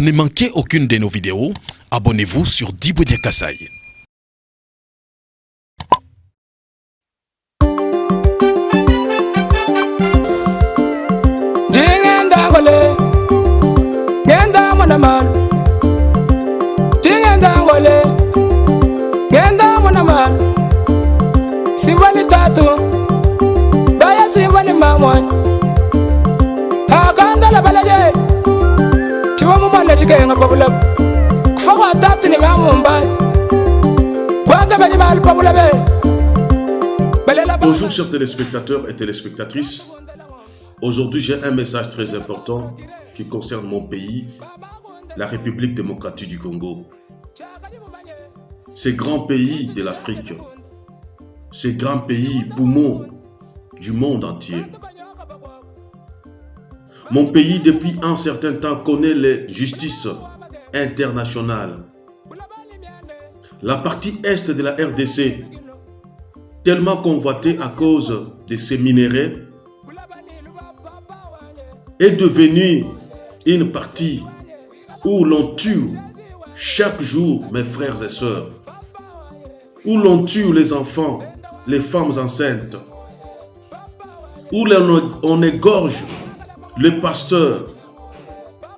Pour ne manquer aucune de nos vidéos, abonnez-vous sur Diboudia Kasai. Sivani tatu baya sivani mamwan akanda la balaje tiwa mumala tikenga babula kufa tatu ni mamumba kwanga bali bali babula be. Bonjour chers téléspectateurs et téléspectatrices. Aujourd'hui j'ai un message très important qui concerne mon pays, la République démocratique du Congo. Ce grand pays de l'Afrique, ce grand pays poumon du monde entier. Mon pays, depuis un certain temps, connaît les justices internationales. La partie est de la RDC, tellement convoitée à cause de ses minéraux, est devenue une partie où l'on tue chaque jour mes frères et sœurs, où l'on tue les enfants, les femmes enceintes, où on égorge les pasteurs,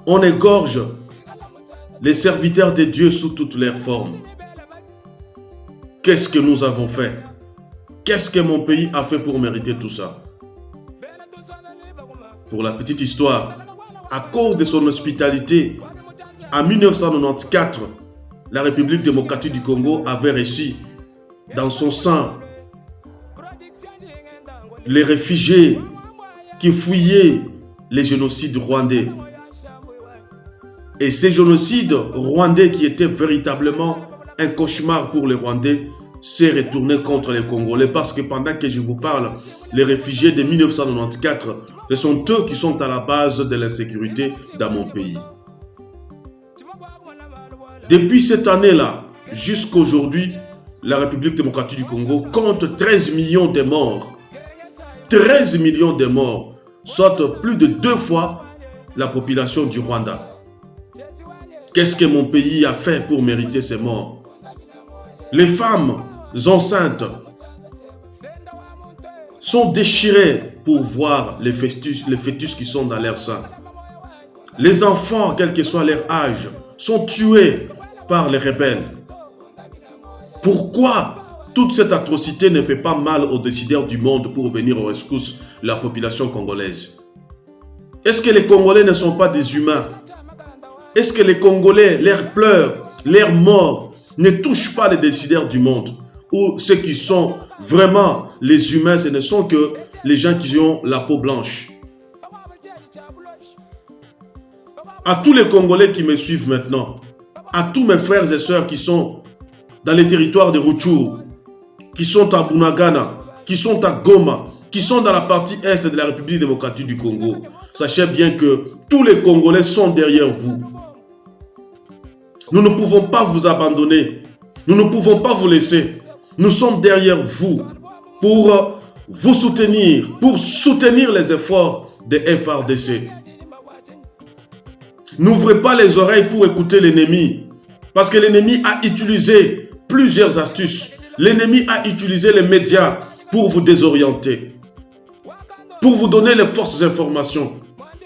on égorge les serviteurs de Dieu sous toutes leurs formes. Qu'est-ce que nous avons fait? Qu'est-ce que mon pays a fait pour mériter tout ça? Pour la petite histoire, à cause de son hospitalité, en 1994, la République démocratique du Congo avait reçu dans son sang les réfugiés qui fouillaient les génocides rwandais. Et ces génocides rwandais qui étaient véritablement un cauchemar pour les Rwandais s'est retourné contre les Congolais parce que pendant que je vous parle, les réfugiés de 1994, ce sont eux qui sont à la base de l'insécurité dans mon pays. Depuis cette année-là, jusqu'à aujourd'hui, la République démocratique du Congo compte 13 millions de morts. 13 millions de morts, soit plus de 2 fois la population du Rwanda. Qu'est-ce que mon pays a fait pour mériter ces morts? Les femmes enceintes sont déchirées pour voir les fœtus qui sont dans leur sein. Les enfants, quel que soit leur âge, sont tués par les rebelles. Pourquoi toute cette atrocité ne fait pas mal aux décideurs du monde pour venir au rescousse de la population congolaise? Est-ce que les Congolais ne sont pas des humains? Est-ce que les Congolais, leurs pleurs, leurs morts ne touchent pas les décideurs du monde? Ou ceux qui sont vraiment les humains, ce ne sont que les gens qui ont la peau blanche? À tous les Congolais qui me suivent maintenant, à tous mes frères et sœurs qui sont dans les territoires de Rutshuru, qui sont à Bunagana, qui sont à Goma, qui sont dans la partie est de la République démocratique du Congo, sachez bien que tous les Congolais sont derrière vous. Nous ne pouvons pas vous abandonner. Nous ne pouvons pas vous laisser. Nous sommes derrière vous pour vous soutenir, pour soutenir les efforts de FARDC. N'ouvrez pas les oreilles pour écouter l'ennemi, parce que l'ennemi a utilisé plusieurs astuces. L'ennemi a utilisé les médias pour vous désorienter, pour vous donner les fausses informations.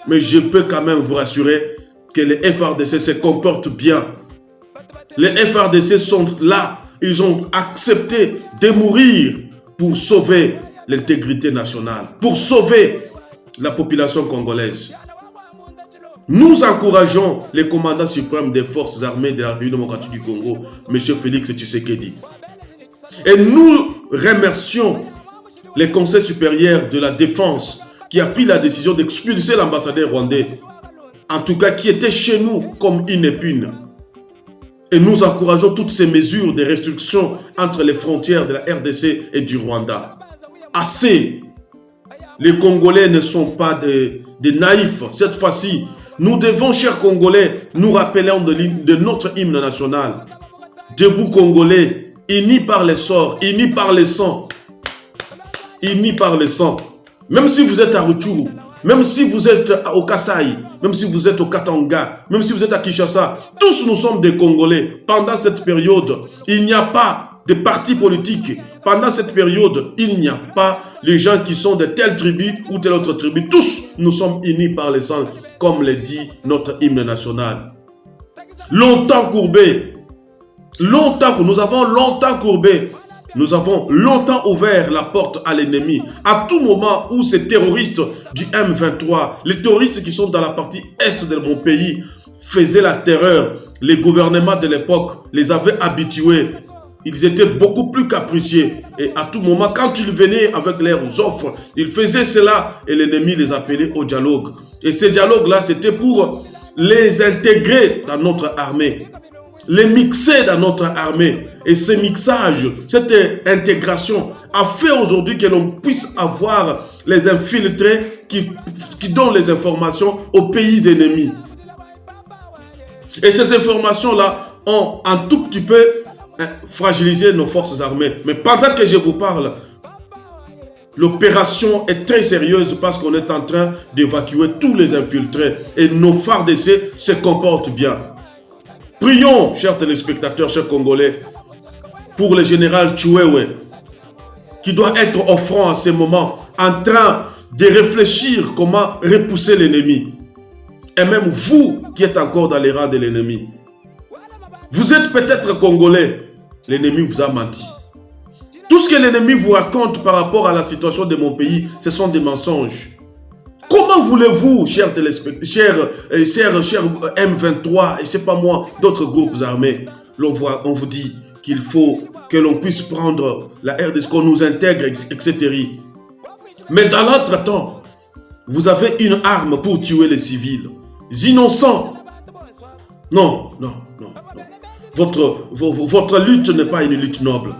Mais je peux quand même vous rassurer que les FARDC se comportent bien. Les FARDC sont là, ils ont accepté de mourir pour sauver l'intégrité nationale, pour sauver la population congolaise. Nous encourageons les commandants suprêmes des forces armées de la République démocratique du Congo, M. Félix Tshisekedi. Et nous remercions le Conseil supérieur de la défense qui a pris la décision d'expulser l'ambassadeur rwandais, en tout cas qui était chez nous comme une épine. Et nous encourageons toutes ces mesures de restriction entre les frontières de la RDC et du Rwanda. Assez! Les Congolais ne sont pas des naïfs. Cette fois-ci, nous devons, chers Congolais, nous rappeler de notre hymne national. Debout Congolais, unis par les sorts, unis par le sang. Unis par le sang. Même si vous êtes à Rutshuru, Même si vous êtes au Kasaï, même si vous êtes au Katanga, même si vous êtes à Kinshasa, tous nous sommes des Congolais. Pendant cette période, il n'y a pas de partis politiques. Pendant cette période, il n'y a pas les gens qui sont de telle tribu ou telle autre tribu. Tous, nous sommes unis par le sang, comme le dit notre hymne national. Longtemps courbés, nous avons longtemps courbé. Nous avons longtemps ouvert la porte à l'ennemi. À tout moment où ces terroristes du M23, les terroristes qui sont dans la partie est de mon pays, faisaient la terreur, les gouvernements de l'époque les avaient habitués. Ils étaient beaucoup plus capricieux. Et à tout moment, quand ils venaient avec leurs offres, ils faisaient cela et l'ennemi les appelait au dialogue. Et ces dialogues-là, c'était pour les intégrer dans notre armée, les mixer dans notre armée. Et ce mixage, cette intégration a fait aujourd'hui que l'on puisse avoir les infiltrés qui donnent les informations aux pays ennemis. Et ces informations-là ont un tout petit peu fragilisé nos forces armées. Mais pendant que je vous parle, l'opération est très sérieuse parce qu'on est en train d'évacuer tous les infiltrés. Et nos FARDC se comportent bien. Prions, chers téléspectateurs, chers Congolais, pour le général Tchouewe, qui doit être au front à ce moment, en train de réfléchir comment repousser l'ennemi. Et même vous qui êtes encore dans les rangs de l'ennemi. Vous êtes peut-être Congolais, l'ennemi vous a menti. Tout ce que l'ennemi vous raconte par rapport à la situation de mon pays, ce sont des mensonges. Comment voulez-vous, chers téléspectateurs, chers M23, et je ne sais pas moi, d'autres groupes armés, on vous dit qu'il faut que l'on puisse prendre la RDC, qu'on nous intègre, etc. Mais dans l'autre temps, vous avez une arme pour tuer les civils, les innocents. Non. Votre lutte n'est pas une lutte noble.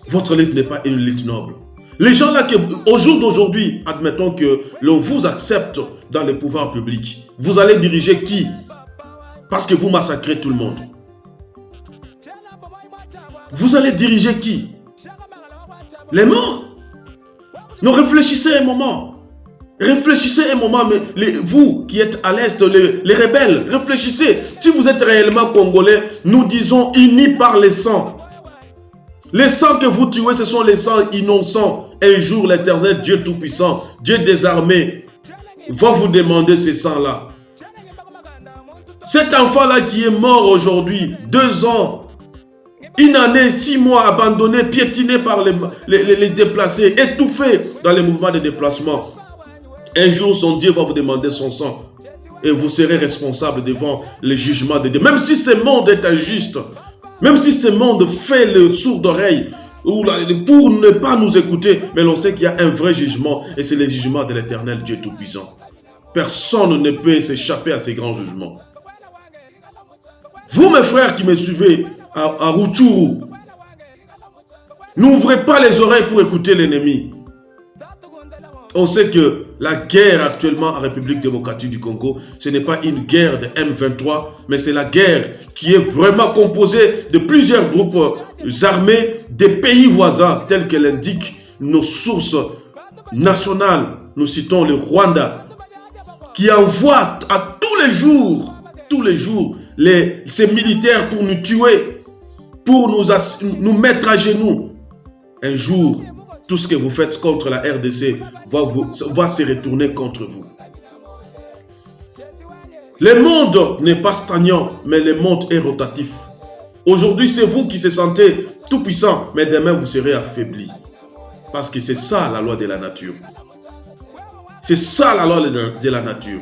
Votre lutte n'est pas une lutte noble. Les gens là, au jour d'aujourd'hui, admettons que l'on vous accepte dans les pouvoirs publics. Vous allez diriger qui? Parce que vous massacrez tout le monde. Vous allez diriger qui? Les morts? Non, réfléchissez un moment. Réfléchissez un moment, mais vous qui êtes à l'Est, les rebelles, réfléchissez. Si vous êtes réellement Congolais, nous disons unis par les sangs. Les sangs que vous tuez, ce sont les sangs innocents. Un jour, l'Éternel, Dieu Tout-Puissant, Dieu des armées, va vous demander ces sangs-là. Cet enfant-là qui est mort aujourd'hui, 2 ans, 1 année, 6 mois, abandonné, piétiné par les déplacés, étouffé dans les mouvements de déplacement. Un jour, son Dieu va vous demander son sang. Et vous serez responsable devant le jugement de Dieu. Même si ce monde est injuste, même si ce monde fait le sourd d'oreille pour ne pas nous écouter, mais l'on sait qu'il y a un vrai jugement et c'est le jugement de l'Éternel Dieu Tout-Puissant. Personne ne peut s'échapper à ces grands jugements. Vous, mes frères qui me suivez à Rutshuru, n'ouvrez pas les oreilles pour écouter l'ennemi. On sait que la guerre actuellement en République démocratique du Congo, ce n'est pas une guerre de M23, mais c'est la guerre qui est vraiment composée de plusieurs groupes armés des pays voisins, tels que l'indiquent nos sources nationales. Nous citons le Rwanda, qui envoie à tous les jours, ces militaires pour nous tuer, pour nous mettre à genoux. Un jour, tout ce que vous faites contre la RDC va se retourner contre vous. Le monde n'est pas stagnant, mais le monde est rotatif. Aujourd'hui, c'est vous qui se sentez tout puissant, mais demain, vous serez affaibli. Parce que c'est ça la loi de la nature. C'est ça la loi de la nature.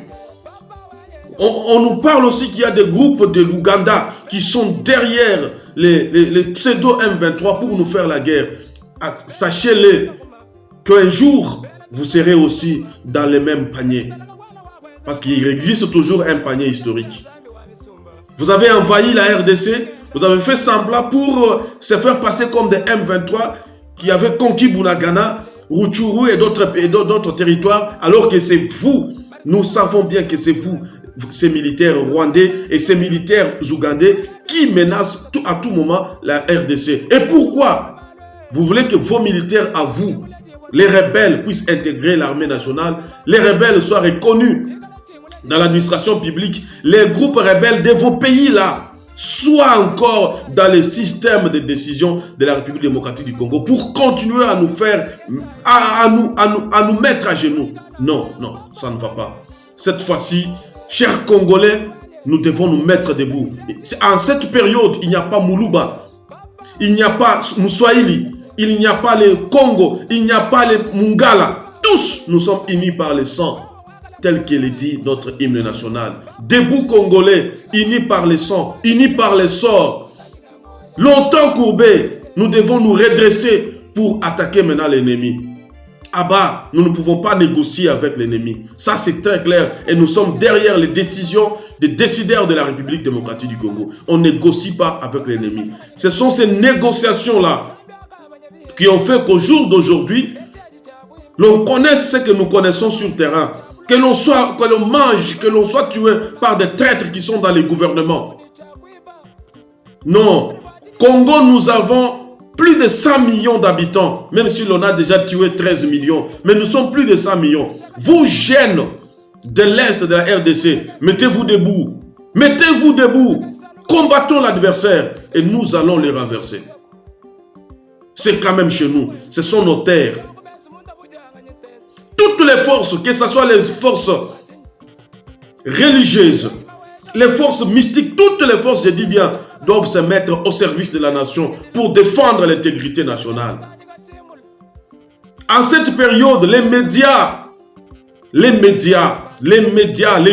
On nous parle aussi qu'il y a des groupes de l'Ouganda qui sont derrière les pseudo M23 pour nous faire la guerre. Sachez-le qu'un jour, vous serez aussi dans le même panier. Parce qu'il existe toujours un panier historique. Vous avez envahi la RDC, vous avez fait semblant pour se faire passer comme des M23 qui avaient conquis Bunagana, Rutshuru et d'autres territoires, alors que c'est vous. Nous savons bien que c'est vous, ces militaires rwandais et ces militaires ougandais qui menacent à tout moment la RDC. Et pourquoi? Vous voulez que vos militaires à vous les rebelles puissent intégrer l'armée nationale, les rebelles soient reconnus dans l'administration publique, les groupes rebelles de vos pays-là soient encore dans les systèmes de décision de la République démocratique du Congo pour continuer à nous faire, à nous mettre à genoux. Non, non, ça ne va pas. Cette fois-ci, chers Congolais, nous devons nous mettre debout. En cette période, il n'y a pas Moulouba, il n'y a pas Moussoaïli, il n'y a pas les Congo, il n'y a pas les Mungala. Tous, nous sommes unis par le sang, tel qu'il est dit notre hymne national. Debout Congolais, unis par le sang, unis par le sort. Longtemps courbés, nous devons nous redresser pour attaquer maintenant l'ennemi. Ah bah, nous ne pouvons pas négocier avec l'ennemi. Ça, c'est très clair. Et nous sommes derrière les décisions des décideurs de la République démocratique du Congo. On ne négocie pas avec l'ennemi. Ce sont ces négociations-là qui ont fait qu'au jour d'aujourd'hui, l'on connaisse ce que nous connaissons sur le terrain. Que l'on mange, que l'on soit tué par des traîtres qui sont dans les gouvernements. Non. Congo, nous avons plus de 100 millions d'habitants, même si l'on a déjà tué 13 millions. Mais nous sommes plus de 100 millions. Vous, jeunes de l'Est de la RDC, mettez-vous debout. Mettez-vous debout. Combattons l'adversaire et nous allons les renverser. C'est quand même chez nous. Ce sont nos terres. Toutes les forces, que ce soit les forces religieuses, les forces mystiques, toutes les forces, je dis bien, doivent se mettre au service de la nation pour défendre l'intégrité nationale. En cette période, les médias, les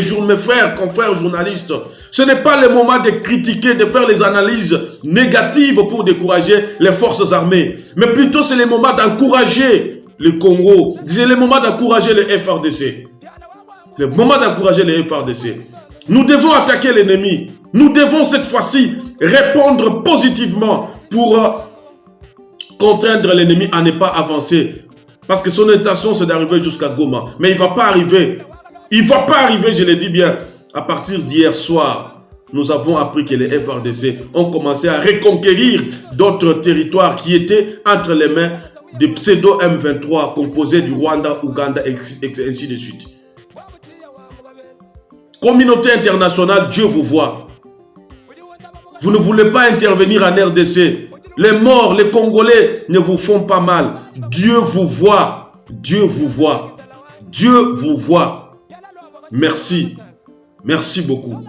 journaux, mes frères, confrères journalistes, ce n'est pas le moment de critiquer, de faire les analyses négatives pour décourager les forces armées, mais plutôt c'est le moment d'encourager le Congo, c'est le moment d'encourager les FARDC. Le moment d'encourager les FARDC. Nous devons attaquer l'ennemi. Nous devons cette fois-ci répondre positivement pour contraindre l'ennemi à ne pas avancer. Parce que son intention, c'est d'arriver jusqu'à Goma. Mais il ne va pas arriver. Il ne va pas arriver, je le dis bien. À partir d'hier soir, nous avons appris que les FARDC ont commencé à reconquérir d'autres territoires qui étaient entre les mains des pseudo M23 composés du Rwanda, Ouganda, et ainsi de suite. Communauté internationale, Dieu vous voit. Vous ne voulez pas intervenir en RDC. Les morts, les Congolais ne vous font pas mal. Dieu vous voit. Dieu vous voit. Dieu vous voit. Merci. Merci beaucoup.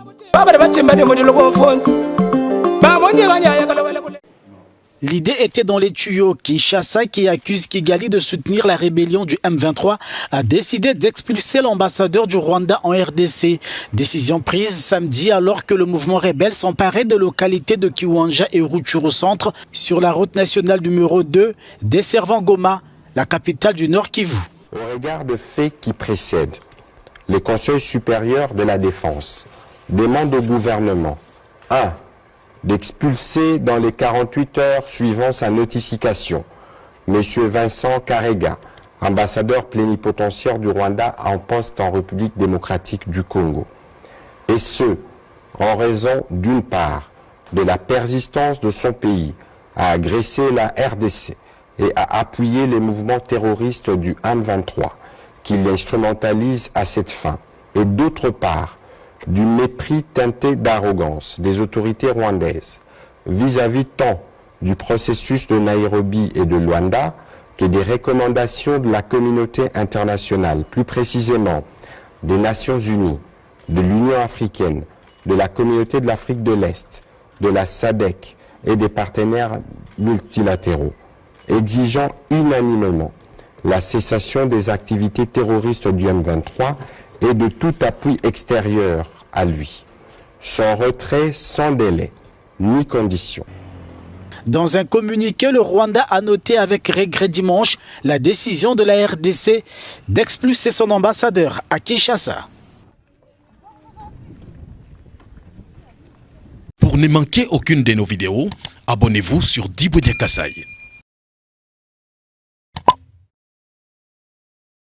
L'idée était dans les tuyaux. Kinshasa, qui accuse Kigali de soutenir la rébellion du M23, a décidé d'expulser l'ambassadeur du Rwanda en RDC. Décision prise samedi alors que le mouvement rebelle s'emparait de localités de Kiwanja et Rutshuru Centre sur la route nationale numéro 2, desservant Goma, la capitale du Nord Kivu. Au regard de faits qui précèdent, le Conseil supérieur de la défense demande au gouvernement 1. D'expulser dans les 48 heures suivant sa notification M. Vincent Karega, ambassadeur plénipotentiaire du Rwanda en poste en République démocratique du Congo. Et ce, en raison d'une part de la persistance de son pays à agresser la RDC et à appuyer les mouvements terroristes du M23 qui l'instrumentalisent à cette fin, et d'autre part du mépris teinté d'arrogance des autorités rwandaises vis-à-vis tant du processus de Nairobi et de Luanda que des recommandations de la communauté internationale, plus précisément des Nations Unies, de l'Union africaine, de la communauté de l'Afrique de l'Est, de la SADC et des partenaires multilatéraux, exigeant unanimement la cessation des activités terroristes du M23 et de tout appui extérieur à lui. Son retrait sans délai, ni condition. Dans un communiqué, le Rwanda a noté avec regret dimanche la décision de la RDC d'expulser son ambassadeur à Kinshasa. Pour ne manquer aucune de nos vidéos, abonnez-vous sur Diboudia Kassaï.